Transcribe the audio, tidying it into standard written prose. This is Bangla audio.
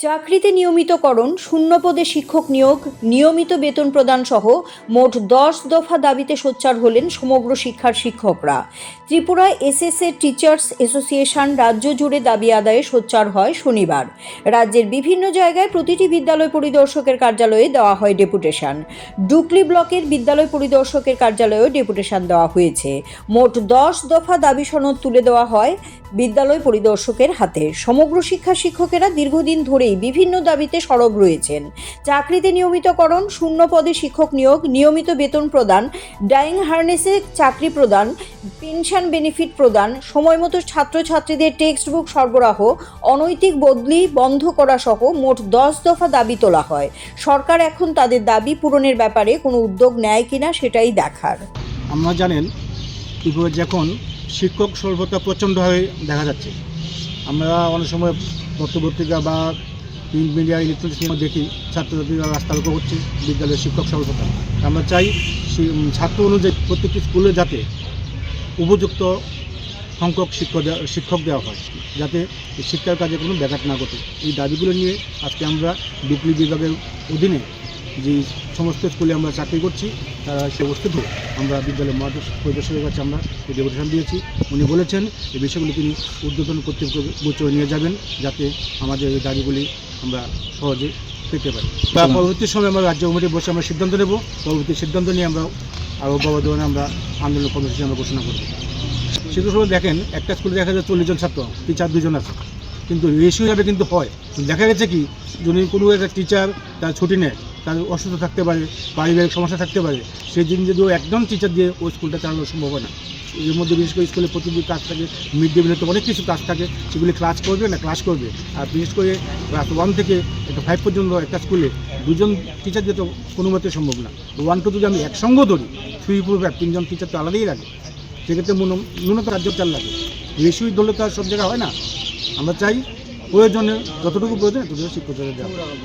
চাকরিতে নিয়মিতকরণ, শূন্যপদে শিক্ষক নিয়োগ, নিয়মিত বেতন প্রদান সহ মোট 10 দফা দাবিতে সোচ্চার হলেন সমগ্র শিক্ষার শিক্ষকরা। ত্রিপুরায় এসএসএ টিচার্স অ্যাসোসিয়েশন রাজ্য জুড়ে দাবি আদায়ে সোচ্চার হয় শনিবার। রাজ্যের বিভিন্ন জায়গায় প্রতিটি বিদ্যালয় পরিদর্শকের কার্যালয়ে দেওয়া হয় ডেপুটেশন। ডুকলি ব্লকের বিদ্যালয় পরিদর্শকের কার্যালয়েও ডেপুটেশন দেওয়া হয়েছে। মোট 10 দফা দাবি সনদ তুলে দেওয়া হয় বিদ্যালয় পরিদর্শকের হাতে। সমগ্র শিক্ষা শিক্ষকেরা দীর্ঘদিন ধরেই বিভিন্ন দাবিতে সরব রয়েছেন। চাকরিতে নিয়মিতকরণ, শূন্য পদে শিক্ষক নিয়োগ, নিয়মিত বেতন প্রদান, ডাইং হার্নেসে চাকরি প্রদান, পেনশন বেনিফিট প্রদান, সময়মতো ছাত্রছাত্রীদের টেক্সট বুক সরবরাহ, অনৈতিক বদলি বন্ধ করা সহ মোট 10 দফা দাবি তোলা হয়। সরকার এখন তাদের দাবি পূরণের ব্যাপারে কোনো উদ্যোগ নেয় কিনা সেটাই দেখার। আমরা জানেন ত্রিপুরায় যখন শিক্ষক স্বল্পতা প্রচণ্ডভাবে দেখা যাচ্ছে। আমরা অনেক সময় পত্রপত্রিকা বা প্রিন্ট মিডিয়া, ইলেকট্রনিক্স দেখি ছাত্রছাত্রীরা রাস্তা রোকো হচ্ছে বিদ্যালয়ের শিক্ষক স্বল্পতা। আমরা চাই ছাত্র অনুযায়ী প্রত্যেকটি স্কুলে যাতে উপযুক্ত সংখ্যক শিক্ষক দেওয়া হয়, যাতে শিক্ষার কাজে কোনো ব্যাঘাত না ঘটে। এই দাবিগুলো নিয়ে আজকে আমরা ডুকলি বিভাগের অধীনে যে সমস্ত স্কুলে আমরা চাকরি করছি তারা সে অবস্থিত আমরা বিদ্যালয়ের পরিদর্শকের কাছে আমরা এই ডেপুটেশন দিয়েছি। উনি বলেছেন এই বিষয়গুলি তিনি ঊর্ধ্বতন কর্তৃপক্ষ গোচরে নিয়ে যাবেন, যাতে আমাদের এই দাবিগুলি আমরা সহজে পেতে পারি। বা পরবর্তী সময় আমরা রাজ্য কমিটি বসে আমরা সিদ্ধান্ত নেব। পরবর্তী সিদ্ধান্ত নিয়ে আমরা আরও বড় ধরনের আমরা আন্দোলন কর্মসূচি আমরা ঘোষণা করব। সেগুলো সময় দেখেন একটা স্কুলে দেখা যায় 40 জন ছাত্র, টিচার 2 জন আছে, কিন্তু রেশিও হিসাবে কিন্তু হয়। দেখা গেছে কি যদি কোনো একটা টিচার তার ছুটি নেয়, তার অসুস্থ থাকতে পারে, পারিবারিক সমস্যা থাকতে পারে, সেই দিন যদি একদম টিচার দিয়ে ওই স্কুলটা চালানো সম্ভব হয় না। এর মধ্যে বিশেষ করে স্কুলে প্রতিদিন কাজ থাকে, মিড ডে মিলে তো অনেক কিছু কাজ থাকে, সেগুলি ক্লাস করবে। আর বিশেষ করে ক্লাস 1 থেকে 5 পর্যন্ত একটা স্কুলে 2 জন টিচার দিয়ে তো কোনো মতে সম্ভব না। 1 to 2 যদি আমি একসঙ্গে ধরি, 3, 4, 5 3 জন টিচার তো আলাদাই লাগে। সেক্ষেত্রে ন্যূনতম রাজ্য লাগে। রেশিও ধরলে তো আর সব জায়গায় হয় না। আমরা চাই প্রয়োজনে যতটুকু প্রয়োজন ততটুকু শিক্ষকদের দেওয়া।